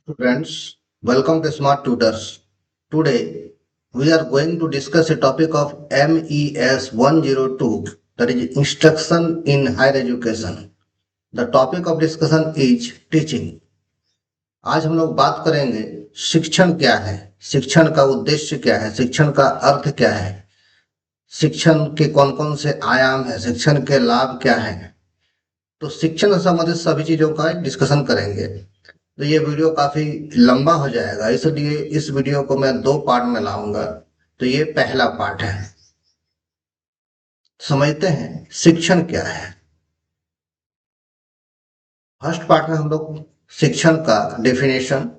Students, welcome to Smart Tutors. Today, we are going to discuss a topic of MES 102, that is Instruction in Higher Education. The topic of discussion is teaching. आज हम लोग बात करेंगे शिक्षण क्या है, शिक्षण का उद्देश्य क्या है, शिक्षण का अर्थ क्या है, शिक्षण के कौन कौन से आयाम है, शिक्षण के लाभ क्या है। तो शिक्षण से संबंधित सभी चीजों का डिस्कशन करेंगे। तो ये वीडियो काफी लंबा हो जाएगा, इसलिए इस वीडियो को मैं 2 पार्ट में लाऊंगा। तो ये पहला पार्ट है। समझते हैं शिक्षण क्या है। फर्स्ट पार्ट में हम लोग शिक्षण का डेफिनेशन,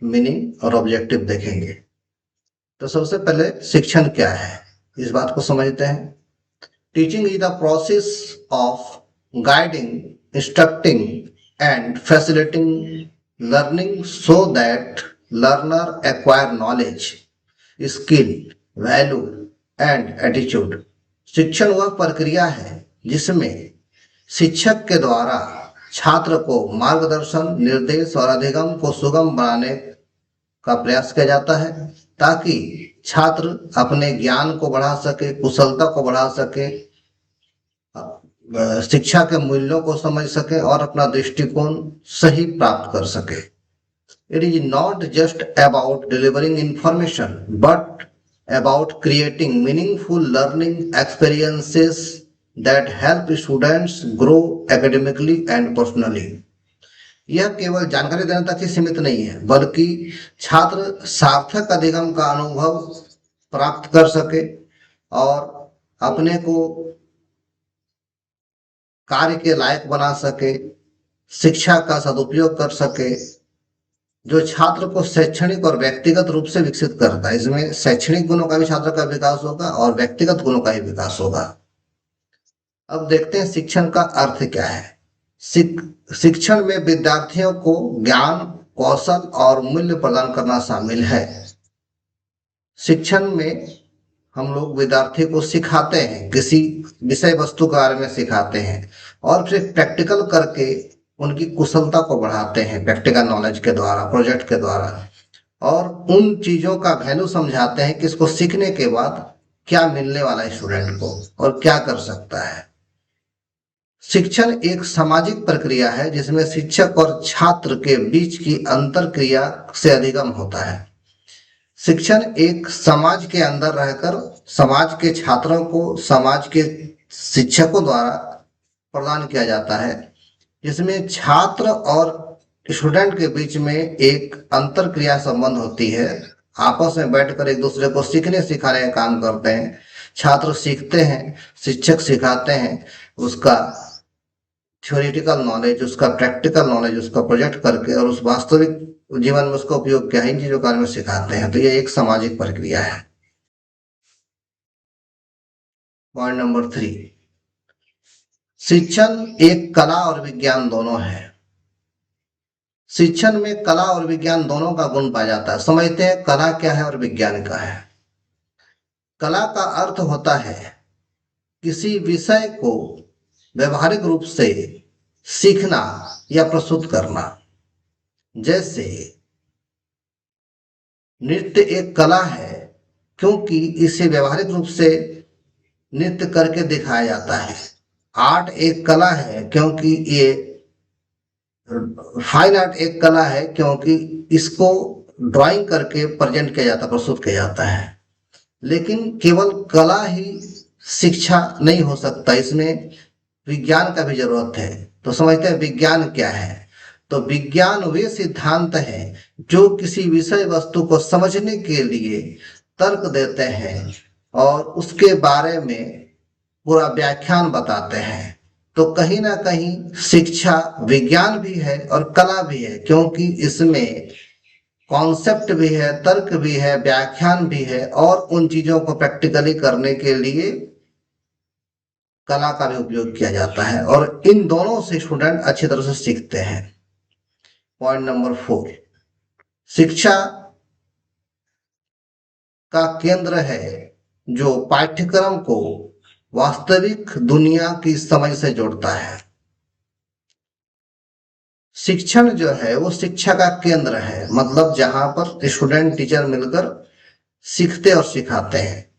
मीनिंग और ऑब्जेक्टिव देखेंगे। तो सबसे पहले शिक्षण क्या है, इस बात को समझते हैं। Teaching is the process of guiding, instructing and facilitating learning so that learner acquire knowledge, skill, value and attitude। शिक्षण वह प्रक्रिया है जिसमें शिक्षक के द्वारा छात्र को मार्गदर्शन, निर्देश और अधिगम को सुगम बनाने का प्रयास किया जाता है, ताकि छात्र अपने ज्ञान को बढ़ा सके, कुशलता को बढ़ा सके, शिक्षा के मूल्यों को समझ सके और अपना दृष्टिकोण सही प्राप्त कर सके। It is not just about delivering information but about creating meaningful learning experiences that help students grow academically and personally. यह केवल जानकारी देने तक ही सीमित नहीं है, बल्कि छात्र सार्थक अधिगम का अनुभव प्राप्त कर सके और अपने को कार्य के लायक बना सके, शिक्षा का सदुपयोग कर सके, जो छात्र को शैक्षणिक और व्यक्तिगत रूप से विकसित करता है। इसमें शैक्षणिक गुणों का भी छात्र का विकास होगा और व्यक्तिगत गुणों का ही विकास होगा। अब देखते हैं शिक्षण का अर्थ क्या है। शिक्षण में विद्यार्थियों को ज्ञान, कौशल और मूल्य प्रदान करना शामिल है। शिक्षण में हम लोग विद्यार्थी को सिखाते हैं, किसी विषय वस्तु के बारे में सिखाते हैं और फिर प्रैक्टिकल करके उनकी कुशलता को बढ़ाते हैं, प्रैक्टिकल नॉलेज के द्वारा, प्रोजेक्ट के द्वारा, और उन चीजों का वैल्यू समझाते हैं कि इसको सीखने के बाद क्या मिलने वाला है स्टूडेंट को और क्या कर सकता है। शिक्षण एक सामाजिक प्रक्रिया है जिसमें शिक्षक और छात्र के बीच की अंतर क्रिया से अधिगम होता है। शिक्षण एक समाज के अंदर रहकर समाज के छात्रों को समाज के शिक्षकों द्वारा प्रदान किया जाता है, जिसमें छात्र और स्टूडेंट के बीच में एक अंतर क्रिया संबंध होती है। आपस में बैठकर एक दूसरे को सीखने सिखाने का काम करते हैं। छात्र सीखते हैं, शिक्षक सिखाते हैं, उसका थ्योरेटिकल नॉलेज, उसका प्रैक्टिकल नॉलेज, उसका प्रोजेक्ट करके और उस वास्तविक जीवन में उसका उपयोग क्या है, इन चीजों के बारे में सिखाते हैं। तो ये एक सामाजिक प्रक्रिया है। पॉइंट नंबर 3, शिक्षण एक कला और विज्ञान दोनों है। शिक्षण में कला और विज्ञान दोनों का गुण पाया जाता है। समझते हैं कला क्या है और विज्ञान क्या है। कला का अर्थ होता है किसी विषय को व्यवहारिक रूप से सीखना या प्रस्तुत करना। जैसे नृत्य एक कला है क्योंकि इसे व्यवहारिक रूप से नृत्य करके दिखाया जाता है। आर्ट एक कला है क्योंकि ये फाइन आर्ट एक कला है क्योंकि इसको ड्राइंग करके प्रेजेंट किया जाता, प्रस्तुत किया जाता है। लेकिन केवल कला ही शिक्षा नहीं हो सकता, इसमें विज्ञान का भी जरूरत है। तो समझते हैं विज्ञान क्या है। तो विज्ञान वे सिद्धांत हैं जो किसी विषय वस्तु को समझने के लिए तर्क देते हैं और उसके बारे में पूरा व्याख्यान बताते हैं। तो कहीं ना कहीं शिक्षा विज्ञान भी है और कला भी है, क्योंकि इसमें कॉन्सेप्ट भी है, तर्क भी है, व्याख्यान भी है और उन चीजों को प्रैक्टिकली करने के लिए कला का भी उपयोग किया जाता है और इन दोनों से स्टूडेंट अच्छी तरह से सीखते हैं। पॉइंट नंबर 4, शिक्षा का केंद्र है जो पाठ्यक्रम को वास्तविक दुनिया की समझ से जोड़ता है। शिक्षण जो है वो शिक्षा का केंद्र है, मतलब जहां पर स्टूडेंट टीचर मिलकर सीखते और सिखाते हैं।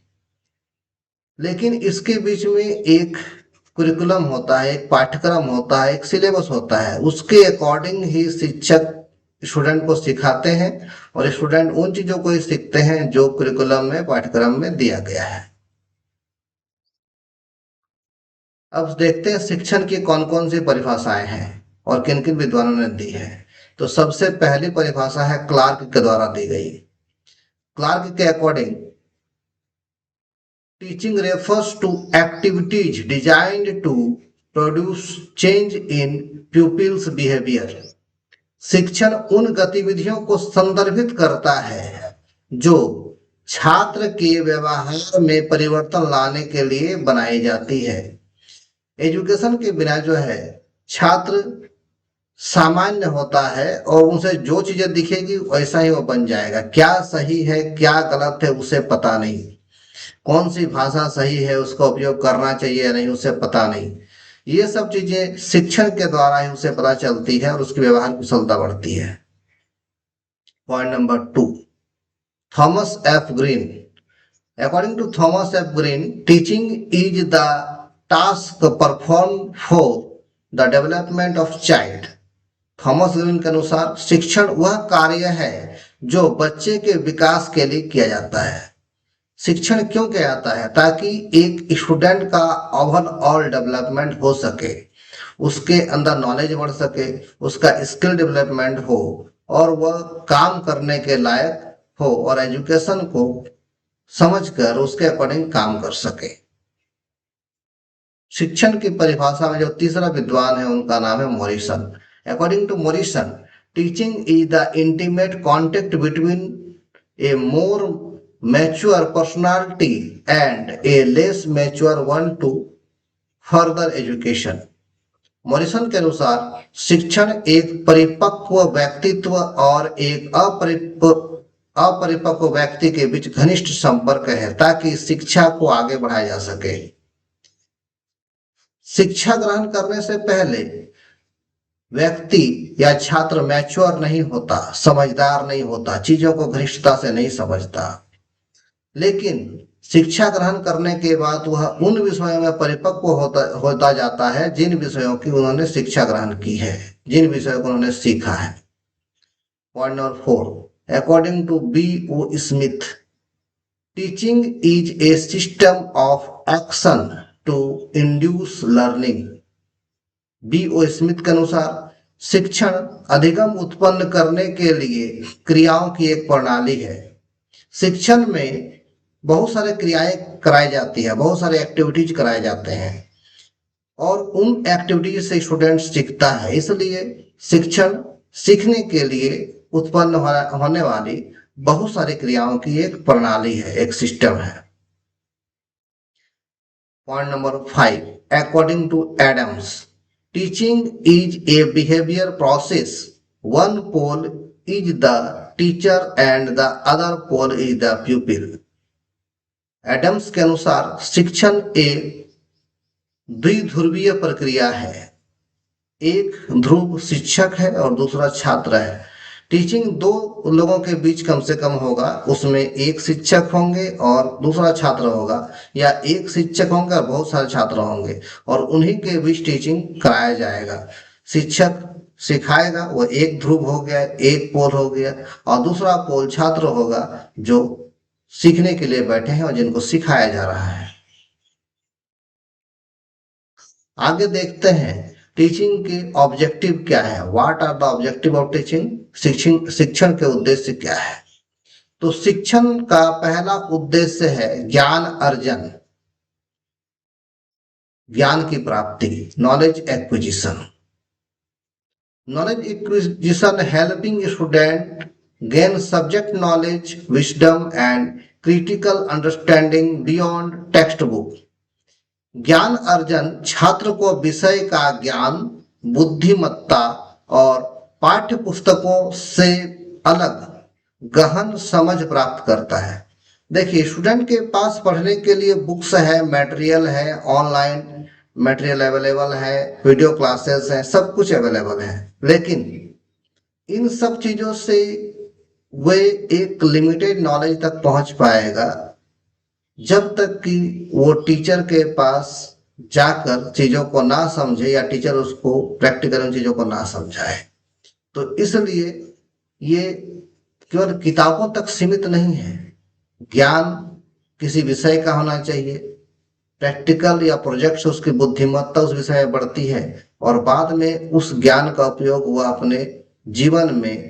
लेकिन इसके बीच में एक कुरिकुलम होता है, एक पाठ्यक्रम होता है, एक सिलेबस होता है, उसके अकॉर्डिंग ही शिक्षक स्टूडेंट को सिखाते हैं और स्टूडेंट उन चीजों को ही सीखते हैं जो कुरिकुलम में, पाठ्यक्रम में दिया गया है। अब देखते हैं शिक्षण की कौन कौन सी परिभाषाएं हैं और किन किन विद्वानों ने दी है। तो सबसे पहली परिभाषा है क्लार्क के द्वारा दी गई। क्लार्क के according teaching refers to activities designed to produce change in pupils behaviour. शिक्षण उन गतिविधियों को संदर्भित करता है जो छात्र के व्यवहार में परिवर्तन लाने के लिए बनाई जाती है। एजुकेशन के बिना जो है छात्र सामान्य होता है और उनसे जो चीजें दिखेगी वैसा ही वो बन जाएगा। क्या सही है क्या गलत है उसे पता नहीं, कौन सी भाषा सही है उसका उपयोग करना चाहिए या नहीं उसे पता नहीं। ये सब चीजें शिक्षण के द्वारा ही उसे पता चलती है और उसकी व्यवहार कुशलता बढ़ती है। Point number 2, Thomas F Green. According to Thomas F Green, teaching is the task perform for the development of child. Thomas Green के अनुसार शिक्षण वह कार्य है जो बच्चे के विकास के लिए किया जाता है। शिक्षण क्यों किया जाता है? ताकि एक स्टूडेंट का ओवरऑल डेवलपमेंट हो सके, उसके अंदर नॉलेज बढ़ सके, उसका स्किल डेवलपमेंट हो और वह काम करने के लायक हो और एजुकेशन को समझकर उसके अकॉर्डिंग काम कर सके। शिक्षण की परिभाषा में जो तीसरा विद्वान है उनका नाम है Morrison. According to Morrison, teaching is the intimate contact between a more mature personality and a less mature one to further education। Morrison के अनुसार शिक्षण एक परिपक्व व्यक्तित्व और एक अपरिपक्व व्यक्ति के बीच घनिष्ठ संपर्क है ताकि शिक्षा को आगे बढ़ाया जा सके। शिक्षा ग्रहण करने से पहले व्यक्ति या छात्र मैच्योर नहीं होता, समझदार नहीं होता, चीजों को घनिष्ठता से नहीं समझता। लेकिन शिक्षा ग्रहण करने के बाद वह उन विषयों में परिपक्व होता जाता है जिन विषयों की उन्होंने शिक्षा ग्रहण की है, जिन विषयों को उन्होंने सीखा है। Point number 4, according to B.O. Smith, teaching is a system of action to induce learning. B.O. Smith के अनुसार शिक्षण अधिगम उत्पन्न करने के लिए क्रियाओं की एक प्रणाली है। शिक्षण में बहुत सारे क्रियाएं कराई जाती है, बहुत सारे एक्टिविटीज कराए जाते हैं और उन एक्टिविटीज से स्टूडेंट सीखता है। इसलिए शिक्षण सीखने के लिए उत्पन्न होने वाली बहुत सारी क्रियाओं की एक प्रणाली है, एक सिस्टम है। Point number 5, according to Adams, teaching is a behaviour process, one pole is the teacher and the other pole is the pupil. Adams के अनुसार शिक्षण एक द्विध्रुवीय प्रक्रिया है, एक ध्रुव शिक्षक है और दूसरा छात्र है। टीचिंग दो लोगों के बीच कम से कम होगा, उसमें एक शिक्षक होंगे और दूसरा छात्र होगा, या एक शिक्षक होंगे और बहुत सारे छात्र होंगे और उन्हीं के बीच टीचिंग कराया जाएगा। शिक्षक सिखाएगा, वो एक ध्रुव हो गया, एक पोल हो गया, और दूसरा पोल छात्र होगा जो सीखने के लिए बैठे हैं और जिनको सिखाया जा रहा है। आगे देखते हैं टीचिंग के ऑब्जेक्टिव क्या है, what are the objective of teaching. शिक्षण के उद्देश्य क्या है? तो शिक्षण का पहला उद्देश्य है ज्ञान अर्जन, ज्ञान की प्राप्ति, knowledge acquisition. Knowledge acquisition helping student gain subject knowledge, wisdom and critical understanding beyond textbook। ज्ञान अर्जन छात्र को विषय का ज्ञान, बुद्धिमत्ता और पाठ्य पुस्तकों से अलग गहन समझ प्राप्त करता है। देखिए, स्टूडेंट के पास पढ़ने के लिए बुक्स है, मटेरियल है, ऑनलाइन मटेरियल अवेलेबल है, वीडियो क्लासेस हैं, सब कुछ अवेलेबल है, लेकिन इन सब चीजों से वे एक लिमिटेड नॉलेज तक पहुंच पाएगा जब तक कि वो टीचर के पास जाकर चीजों को ना समझे या टीचर उसको प्रैक्टिकल उन चीजों को ना समझाए। तो इसलिए ये केवल किताबों तक सीमित नहीं है। ज्ञान किसी विषय का होना चाहिए, प्रैक्टिकल या प्रोजेक्ट से उसकी बुद्धिमत्ता उस विषय में बढ़ती है और बाद में उस ज्ञान का उपयोग वह अपने जीवन में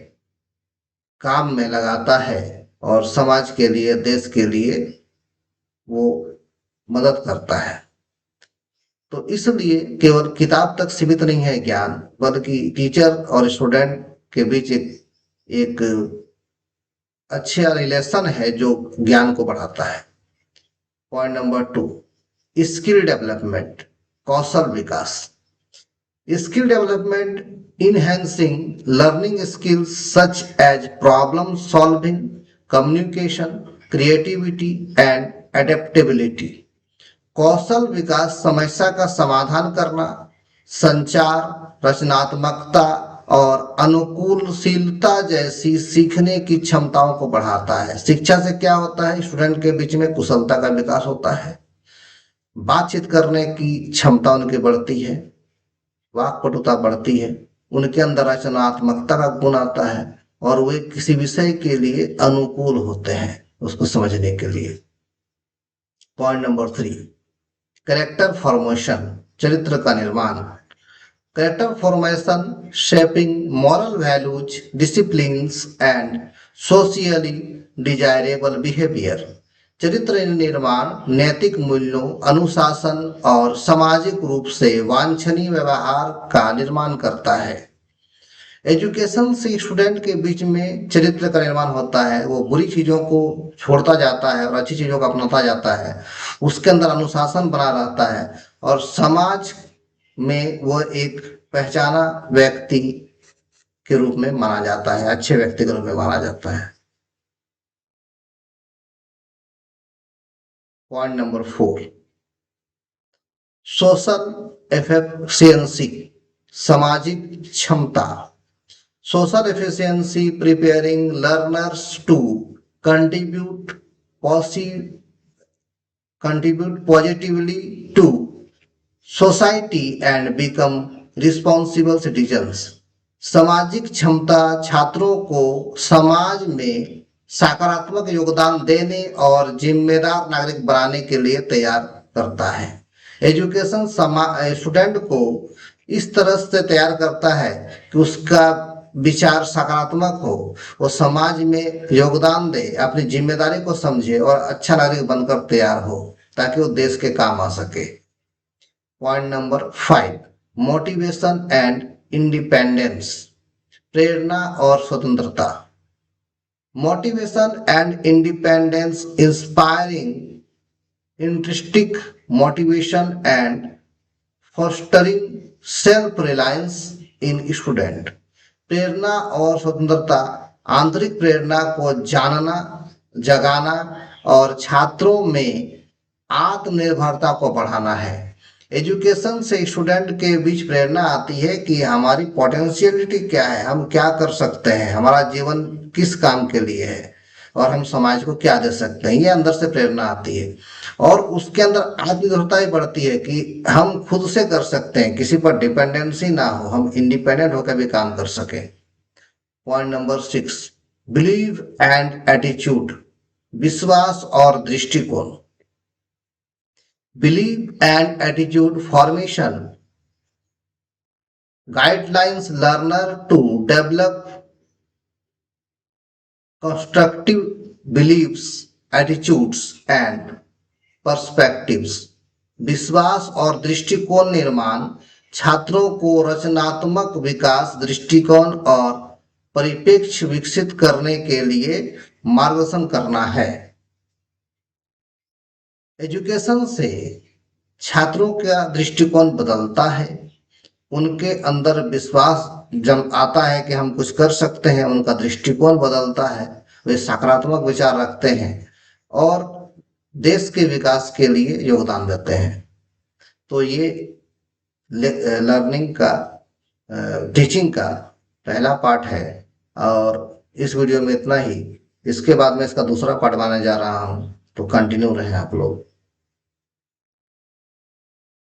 काम में लगाता है और समाज के लिए, देश के लिए वो मदद करता है। तो इसलिए केवल किताब तक सीमित नहीं है ज्ञान, बल्कि टीचर और स्टूडेंट के बीच एक अच्छा रिलेशन है जो ज्ञान को बढ़ाता है। पॉइंट नंबर 2, स्किल डेवलपमेंट, कौशल विकास। Skill development enhancing learning skills such as problem solving, communication, creativity and adaptability. कौशल विकास समस्या का समाधान करना, संचार, रचनात्मकता और अनुकूलशीलता जैसी सीखने की क्षमताओं को बढ़ाता है। शिक्षा से क्या होता है? स्टूडेंट के बीच में कुशलता का विकास होता है, बातचीत करने की क्षमता उनकी बढ़ती है, वाक्पटुता बढ़ती है, उनके अंदर रचनात्मकता का गुण आता है और वे किसी विषय के लिए अनुकूल होते हैं उसको समझने के लिए। पॉइंट नंबर 3, कैरेक्टर फॉर्मेशन, चरित्र का निर्माण। Character formation shaping moral values, disciplines and socially desirable behaviour. चरित्र निर्माण नैतिक मूल्यों, अनुशासन और सामाजिक रूप से वांछनीय व्यवहार का निर्माण करता है। एजुकेशन से स्टूडेंट के बीच में चरित्र का निर्माण होता है, वो बुरी चीजों को छोड़ता जाता है और अच्छी चीजों को अपनाता जाता है, उसके अंदर अनुशासन बना रहता है और समाज में वो एक पहचाना व्यक्ति के रूप में माना जाता है, अच्छे व्यक्ति के रूप में माना जाता है। पॉइंट नंबर 4, सोशल एफिशिएंसी, सामाजिक क्षमता। Social efficiency preparing learners to contribute positively to society and become responsible citizens। सामाजिक क्षमता छात्रों को समाज में सकारात्मक योगदान देने और जिम्मेदार नागरिक बनाने के लिए तैयार करता है। एजुकेशन स्टूडेंट को इस तरह से तैयार करता है कि उसका विचार सकारात्मक हो, वो समाज में योगदान दे, अपनी जिम्मेदारी को समझे और अच्छा नागरिक बनकर तैयार हो ताकि वो देश के काम आ सके। Point number 5, motivation and independence, प्रेरणा और स्वतंत्रता। Motivation and independence, inspiring intrinsic motivation and fostering self reliance in student. प्रेरणा और स्वतंत्रता आंतरिक प्रेरणा को जानना, जगाना और छात्रों में आत्मनिर्भरता को बढ़ाना है। एजुकेशन से स्टूडेंट के बीच प्रेरणा आती है कि हमारी पोटेंशियलिटी क्या है, हम क्या कर सकते हैं, हमारा जीवन किस काम के लिए है और हम समाज को क्या दे सकते हैं, ये अंदर से प्रेरणा आती है और उसके अंदर आत्मनिर्भरता ही बढ़ती है कि हम खुद से कर सकते हैं, किसी पर डिपेंडेंसी ना हो, हम इंडिपेंडेंट होकर भी काम कर सके। Point number 6, believe and attitude, विश्वास और दृष्टिकोण। Believe and attitude formation guidelines learner to develop constructive beliefs, attitudes and perspectives। विश्वास और दृष्टिकोण निर्माण छात्रों को रचनात्मक विकास, दृष्टिकोण और परिप्रेक्ष्य विकसित करने के लिए मार्गदर्शन करना है। एजुकेशन से छात्रों का दृष्टिकोण बदलता है, उनके अंदर विश्वास जब आता है कि हम कुछ कर सकते हैं, उनका दृष्टिकोण बदलता है, वे सकारात्मक विचार रखते हैं और देश के विकास के लिए योगदान देते हैं। तो ये लर्निंग का टीचिंग का पहला पार्ट है। और इस वीडियो में इतना ही। इसके बाद में इसका दूसरा पार्ट बनाने जा रहा हूँ, तो कंटिन्यू रहें आप लोग।